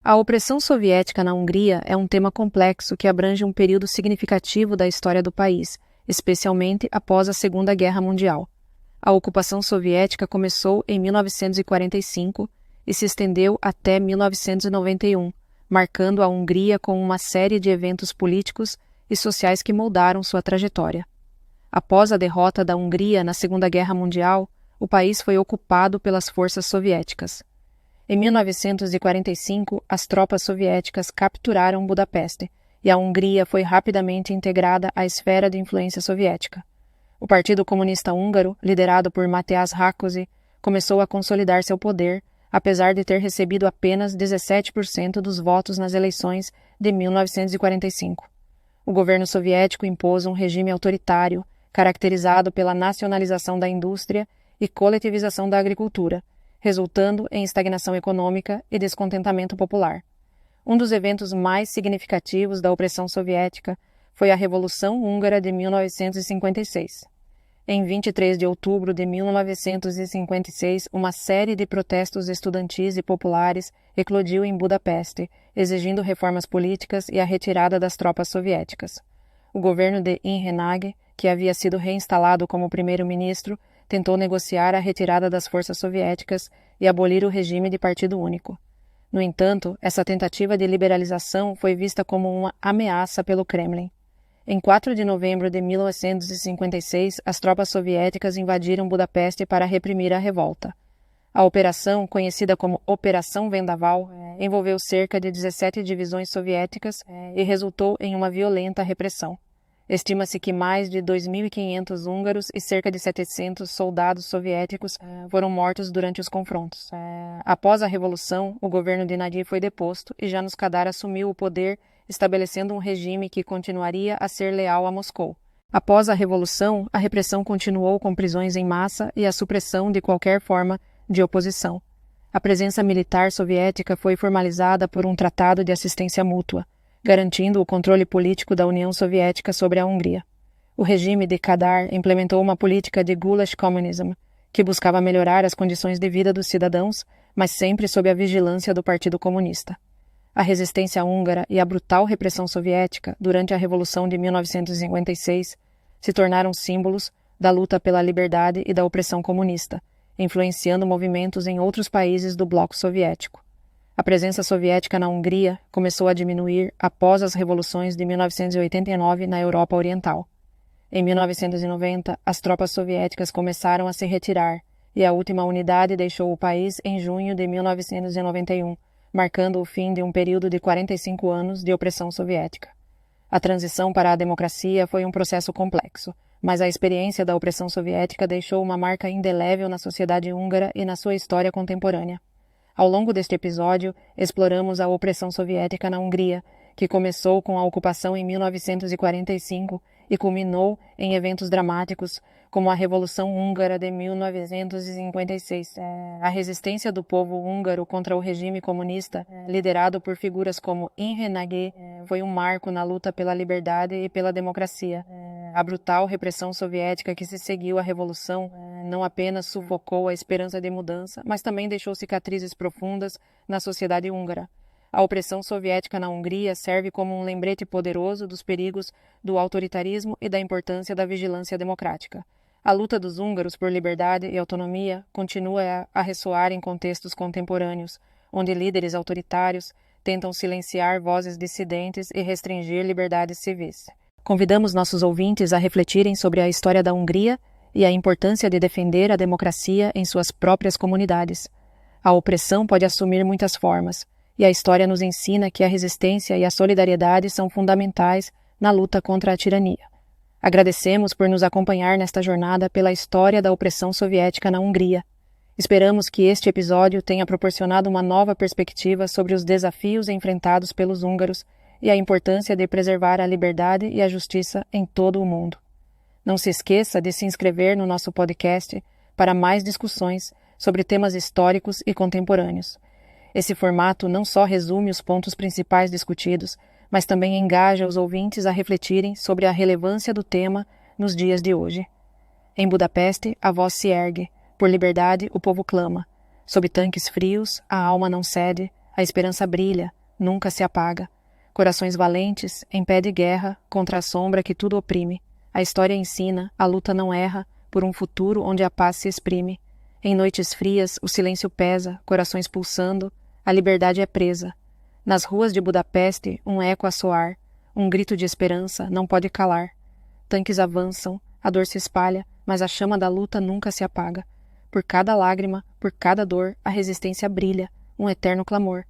A opressão soviética na Hungria é um tema complexo que abrange um período significativo da história do país, especialmente após a Segunda Guerra Mundial. A ocupação soviética começou em 1945 e se estendeu até 1991, marcando a Hungria com uma série de eventos políticos e sociais que moldaram sua trajetória. Após a derrota da Hungria na Segunda Guerra Mundial, o país foi ocupado pelas forças soviéticas. Em 1945, as tropas soviéticas capturaram Budapeste e a Hungria foi rapidamente integrada à esfera de influência soviética. O Partido Comunista Húngaro, liderado por Mátyás Rákosi, começou a consolidar seu poder, apesar de ter recebido apenas 17% dos votos nas eleições de 1945. O governo soviético impôs um regime autoritário, caracterizado pela nacionalização da indústria e coletivização da agricultura, resultando em estagnação econômica e descontentamento popular. Um dos eventos mais significativos da opressão soviética foi a Revolução Húngara de 1956. Em 23 de outubro de 1956, uma série de protestos estudantis e populares eclodiu em Budapeste, exigindo reformas políticas e a retirada das tropas soviéticas. O governo de Imre Nagy, que havia sido reinstalado como primeiro-ministro, tentou negociar a retirada das forças soviéticas e abolir o regime de partido único. No entanto, essa tentativa de liberalização foi vista como uma ameaça pelo Kremlin. Em 4 de novembro de 1956, as tropas soviéticas invadiram Budapeste para reprimir a revolta. A operação, conhecida como Operação Vendaval, envolveu cerca de 17 divisões soviéticas e resultou em uma violenta repressão. Estima-se que mais de 2.500 húngaros e cerca de 700 soldados soviéticos foram mortos durante os confrontos. Após a Revolução, o governo de Nagy foi deposto e János Kadar assumiu o poder, estabelecendo um regime que continuaria a ser leal a Moscou. Após a Revolução, a repressão continuou com prisões em massa e a supressão de qualquer forma de oposição. A presença militar soviética foi formalizada por um tratado de assistência mútua, garantindo o controle político da União Soviética sobre a Hungria. O regime de Kadar implementou uma política de Gulag Communism, que buscava melhorar as condições de vida dos cidadãos, mas sempre sob a vigilância do Partido Comunista. A resistência húngara e a brutal repressão soviética durante a Revolução de 1956 se tornaram símbolos da luta pela liberdade e da opressão comunista, influenciando movimentos em outros países do bloco soviético. A presença soviética na Hungria começou a diminuir após as revoluções de 1989 na Europa Oriental. Em 1990, as tropas soviéticas começaram a se retirar e a última unidade deixou o país em junho de 1991, marcando o fim de um período de 45 anos de opressão soviética. A transição para a democracia foi um processo complexo, mas a experiência da opressão soviética deixou uma marca indelével na sociedade húngara e na sua história contemporânea. Ao longo deste episódio, exploramos a opressão soviética na Hungria, que começou com a ocupação em 1945 e culminou em eventos dramáticos como a Revolução Húngara de 1956. A resistência do povo húngaro contra o regime comunista, liderado por figuras como Imre Nagy, foi um marco na luta pela liberdade e pela democracia. A brutal repressão soviética que se seguiu à Revolução não apenas sufocou a esperança de mudança, mas também deixou cicatrizes profundas na sociedade húngara. A opressão soviética na Hungria serve como um lembrete poderoso dos perigos do autoritarismo e da importância da vigilância democrática. A luta dos húngaros por liberdade e autonomia continua a ressoar em contextos contemporâneos, onde líderes autoritários tentam silenciar vozes dissidentes e restringir liberdades civis. Convidamos nossos ouvintes a refletirem sobre a história da Hungria e a importância de defender a democracia em suas próprias comunidades. A opressão pode assumir muitas formas, e a história nos ensina que a resistência e a solidariedade são fundamentais na luta contra a tirania. Agradecemos por nos acompanhar nesta jornada pela história da opressão soviética na Hungria. Esperamos que este episódio tenha proporcionado uma nova perspectiva sobre os desafios enfrentados pelos húngaros e a importância de preservar a liberdade e a justiça em todo o mundo. Não se esqueça de se inscrever no nosso podcast para mais discussões sobre temas históricos e contemporâneos. Esse formato não só resume os pontos principais discutidos, mas também engaja os ouvintes a refletirem sobre a relevância do tema nos dias de hoje. Em Budapeste, a voz se ergue, por liberdade o povo clama. Sob tanques frios, a alma não cede, A esperança brilha, nunca se apaga. Corações valentes, em pé de guerra, contra a sombra que tudo oprime. A história ensina, a luta não erra, por um futuro onde a paz se exprime. Em noites frias, o silêncio pesa, corações pulsando, a liberdade é presa. Nas ruas de Budapeste, um eco a soar, um grito de esperança não pode calar. Tanques avançam, a dor se espalha, mas a chama da luta nunca se apaga. Por cada lágrima, por cada dor, a resistência brilha, um eterno clamor.